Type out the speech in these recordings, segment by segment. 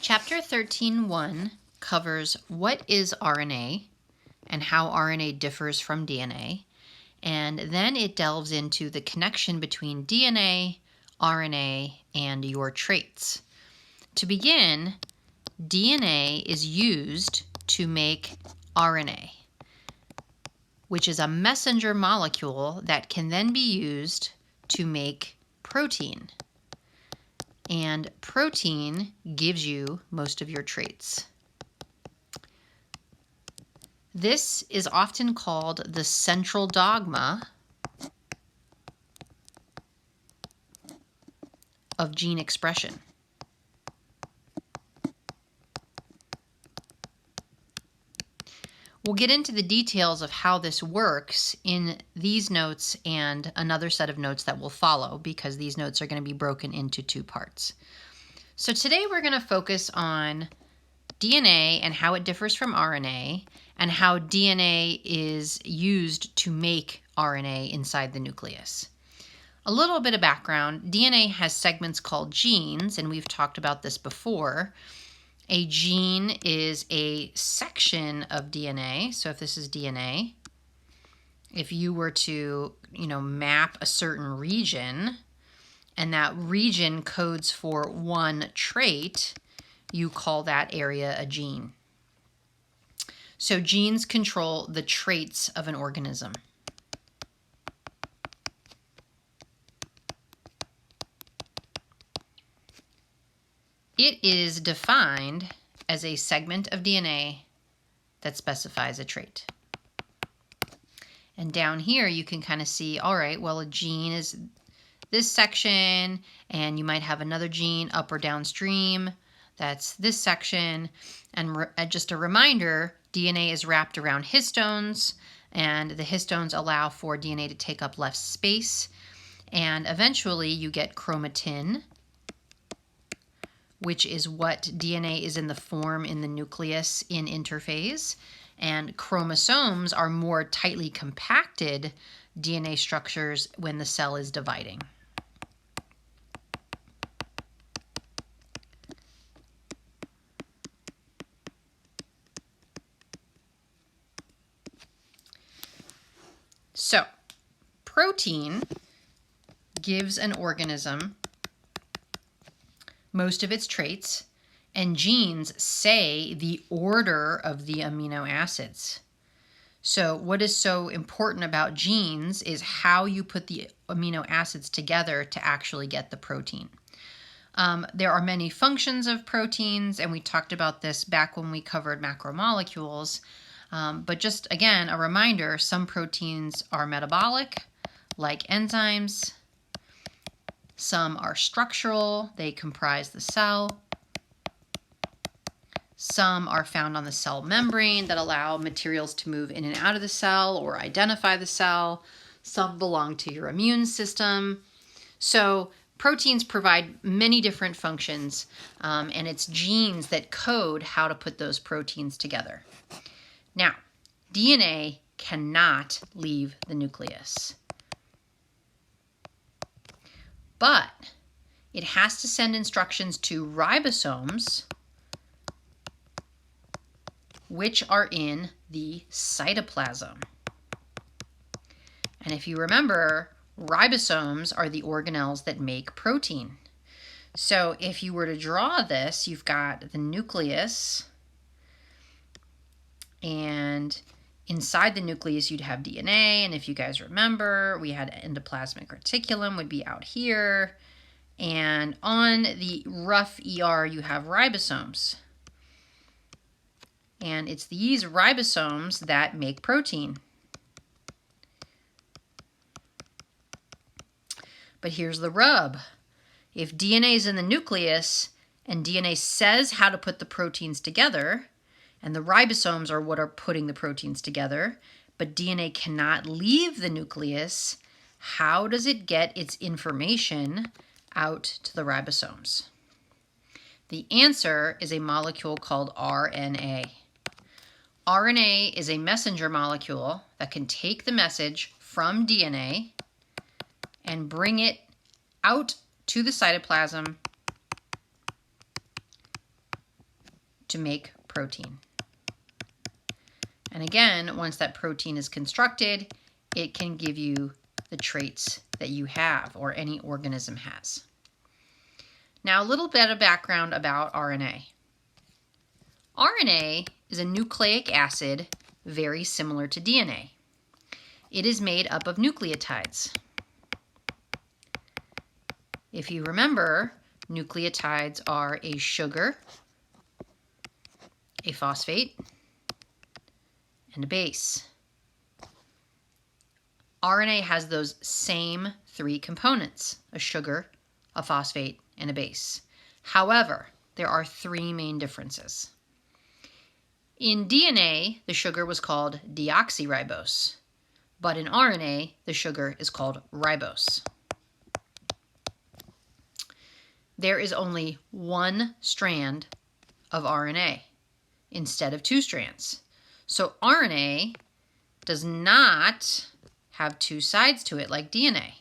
Chapter 13.1 covers what is RNA and how RNA differs from DNA, and then it delves into the connection between DNA, RNA, and your traits. To begin, DNA is used to make RNA, which is a messenger molecule that can then be used to make protein. And protein gives you most of your traits. This is often called the central dogma of gene expression. We'll get into the details of how this works in these notes and another set of notes that will follow, because these notes are going to be broken into two parts. So today we're going to focus on DNA and how it differs from RNA, and how DNA is used to make RNA inside the nucleus. A little bit of background: DNA has segments called genes, and we've talked about this before. A gene is a section of DNA. So if this is DNA, if you were to, map a certain region, and that region codes for one trait, you call that area a gene. So genes control the traits of an organism. It is defined as a segment of DNA that specifies a trait. And down here you can kind of see, all right, well, a gene is this section, and you might have another gene up or downstream that's this section. And just a reminder, DNA is wrapped around histones, and the histones allow for DNA to take up less space. And eventually you get chromatin, which is what DNA is in the form in the nucleus in interphase. And chromosomes are more tightly compacted DNA structures when the cell is dividing. So, protein gives an organism most of its traits, and genes say the order of the amino acids. So what is so important about genes is how you put the amino acids together to actually get the protein. There are many functions of proteins, and we talked about this back when we covered macromolecules. But just again, a reminder, some proteins are metabolic, like enzymes. Some are structural, they comprise the cell. Some are found on the cell membrane that allow materials to move in and out of the cell or identify the cell. Some belong to your immune system. So proteins provide many different functions, and it's genes that code how to put those proteins together. Now, DNA cannot leave the nucleus, but it has to send instructions to ribosomes, which are in the cytoplasm. And if you remember, ribosomes are the organelles that make protein. So if you were to draw this, you've got the nucleus, and inside the nucleus you'd have DNA, and if you guys remember, we had endoplasmic reticulum would be out here, and on the rough ER you have ribosomes. And it's these ribosomes that make protein. But here's the rub. If DNA is in the nucleus and DNA says how to put the proteins together, and the ribosomes are what are putting the proteins together, but DNA cannot leave the nucleus, how does it get its information out to the ribosomes? The answer is a molecule called RNA. RNA is a messenger molecule that can take the message from DNA and bring it out to the cytoplasm to make protein. And again, once that protein is constructed, it can give you the traits that you have or any organism has. Now, a little bit of background about RNA. RNA is a nucleic acid very similar to DNA. It is made up of nucleotides. If you remember, nucleotides are a sugar, a phosphate, and a base. RNA has those same three components, a sugar, a phosphate, and a base. However, there are three main differences. In DNA, the sugar was called deoxyribose, but in RNA, the sugar is called ribose. There is only one strand of RNA instead of two strands. So RNA does not have two sides to it like DNA.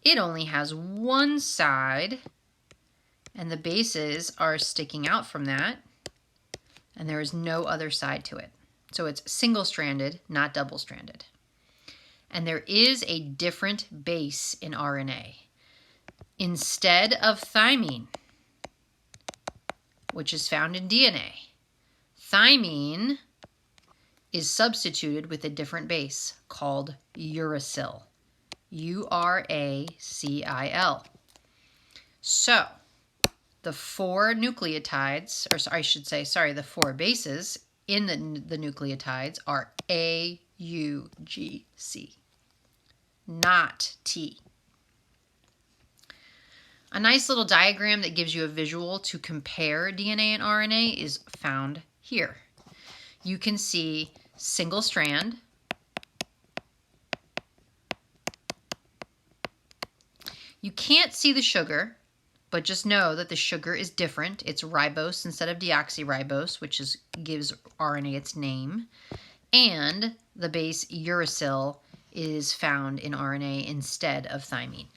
It only has one side, and the bases are sticking out from that, and there is no other side to it. So it's single-stranded, not double-stranded. And there is a different base in RNA. Instead of thymine, which is found in DNA, thymine is substituted with a different base called uracil. U-R-A-C-I-L. So, the four nucleotides, or I should say, the four bases in the nucleotides are A, U, G, C, not T. A nice little diagram that gives you a visual to compare DNA and RNA is found here. You can see single strand, you can't see the sugar, but just know that the sugar is different. It's ribose instead of deoxyribose, which gives RNA its name. And the base uracil is found in RNA instead of thymine.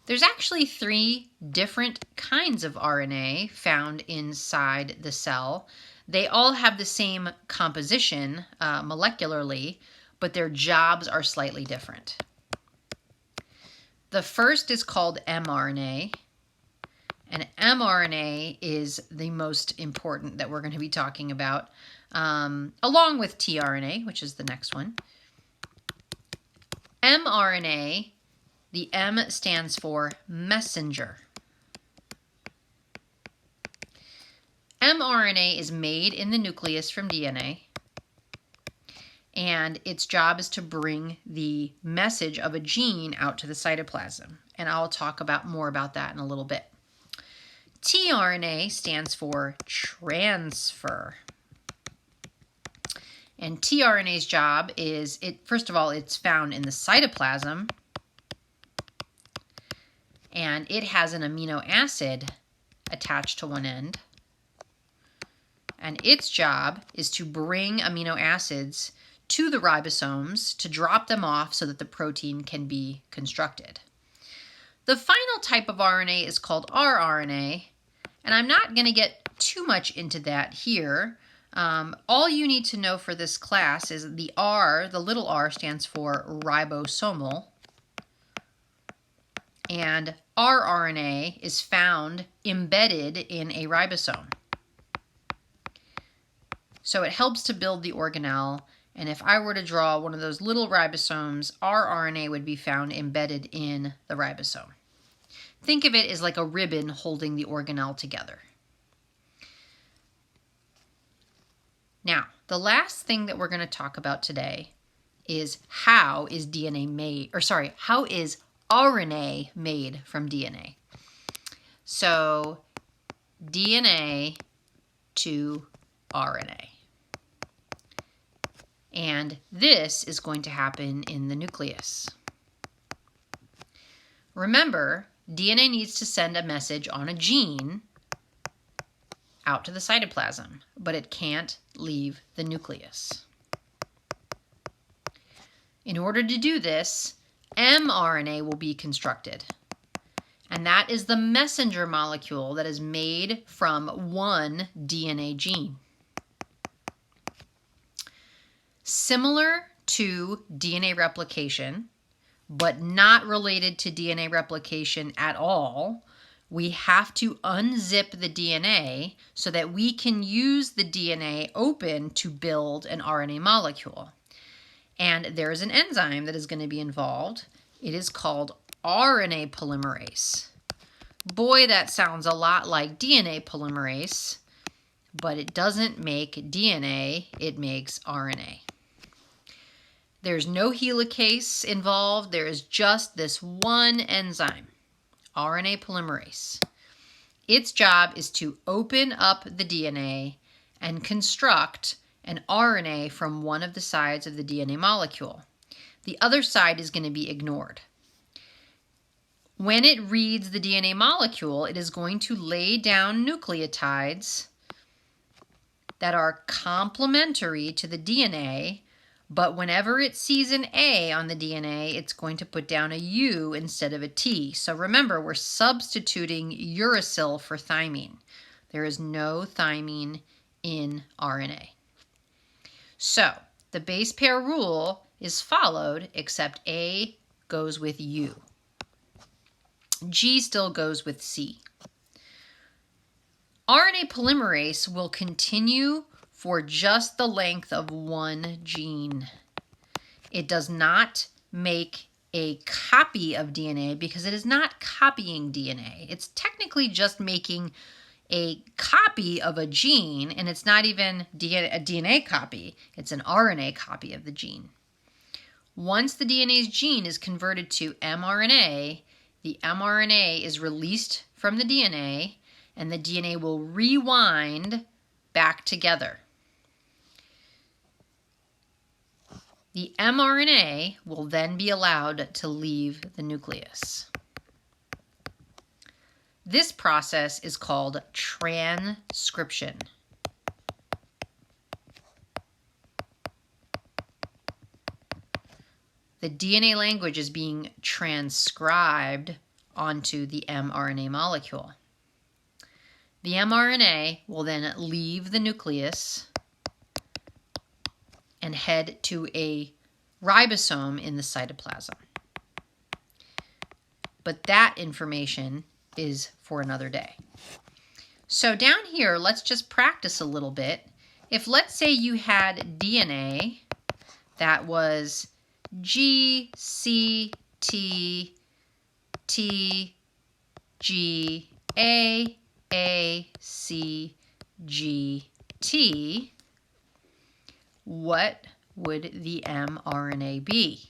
There's actually three different kinds of RNA found inside the cell. They all have the same composition molecularly, but their jobs are slightly different. The first is called mRNA, and mRNA is the most important that we're going to be talking about, along with tRNA, which is the next one. mRNA, the M stands for messenger. mRNA is made in the nucleus from DNA, and its job is to bring the message of a gene out to the cytoplasm. And I'll talk more about that in a little bit. tRNA stands for transfer. And tRNA's job is, first of all, it's found in the cytoplasm, and it has an amino acid attached to one end. And its job is to bring amino acids to the ribosomes to drop them off so that the protein can be constructed. The final type of RNA is called rRNA, and I'm not going to get too much into that here. All you need to know for this class is the R, the little r, stands for ribosomal, and rRNA is found embedded in a ribosome. So it helps to build the organelle, and if I were to draw one of those little ribosomes, rRNA would be found embedded in the ribosome. Think of it as like a ribbon holding the organelle together. Now, the last thing that we're going to talk about today is how is RNA made from DNA? So, DNA to RNA. And this is going to happen in the nucleus. Remember, DNA needs to send a message on a gene out to the cytoplasm, but it can't leave the nucleus. In order to do this, mRNA will be constructed. and that is the messenger molecule that is made from one DNA gene. Similar to DNA replication, but not related to DNA replication at all, we have to unzip the DNA so that we can use the DNA open to build an RNA molecule. And there is an enzyme that is going to be involved. It is called RNA polymerase. Boy, that sounds a lot like DNA polymerase, but it doesn't make DNA, it makes RNA. There's no helicase involved. There is just this one enzyme, RNA polymerase. Its job is to open up the DNA and construct an RNA from one of the sides of the DNA molecule. The other side is going to be ignored. When it reads the DNA molecule, it is going to lay down nucleotides that are complementary to the DNA, but whenever it sees an A on the DNA, it's going to put down a U instead of a T. So remember, we're substituting uracil for thymine. There is no thymine in RNA. So the base pair rule is followed, except A goes with U. G still goes with C. RNA polymerase will continue for just the length of one gene. It does not make a copy of DNA because it is not copying DNA. It's technically just making a copy of a gene, and it's not even a DNA copy. It's an RNA copy of the gene. Once the DNA's gene is converted to mRNA, the mRNA is released from the DNA, and the DNA will rewind back together. The mRNA will then be allowed to leave the nucleus. This process is called transcription. The DNA language is being transcribed onto the mRNA molecule. The mRNA will then leave the nucleus and head to a ribosome in the cytoplasm. But that information is for another day. So down here, let's just practice a little bit. If let's say you had DNA that was G, C, T, T, G, A, C, G, T, what would the mRNA be?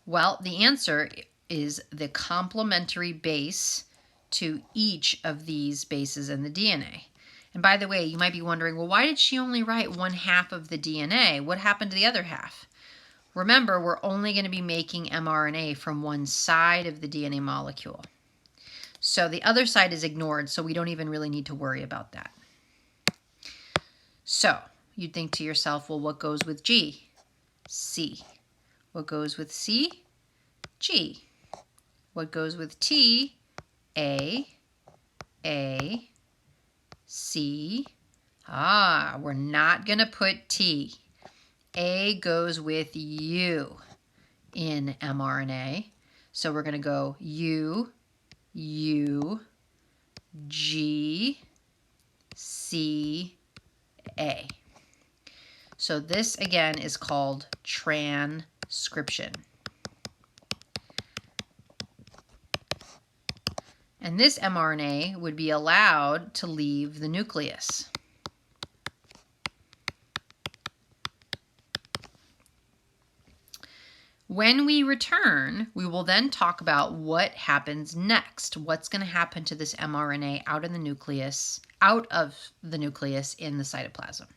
Well, the answer is the complementary base to each of these bases in the DNA. And by the way, you might be wondering, well, why did she only write 1/2 of the DNA? What happened to the other half? Remember, we're only going to be making mRNA from one side of the DNA molecule. So the other side is ignored, so we don't even really need to worry about that. So you'd think to yourself, well, what goes with G? C. What goes with C? G. What goes with T? A, C. We're not going to put T. A goes with U in mRNA. So we're going to go U, G, C, A. So this again is called transcription. And this mRNA would be allowed to leave the nucleus. When we return, we will then talk about what happens next. What's going to happen to this mRNA out of the nucleus in the cytoplasm.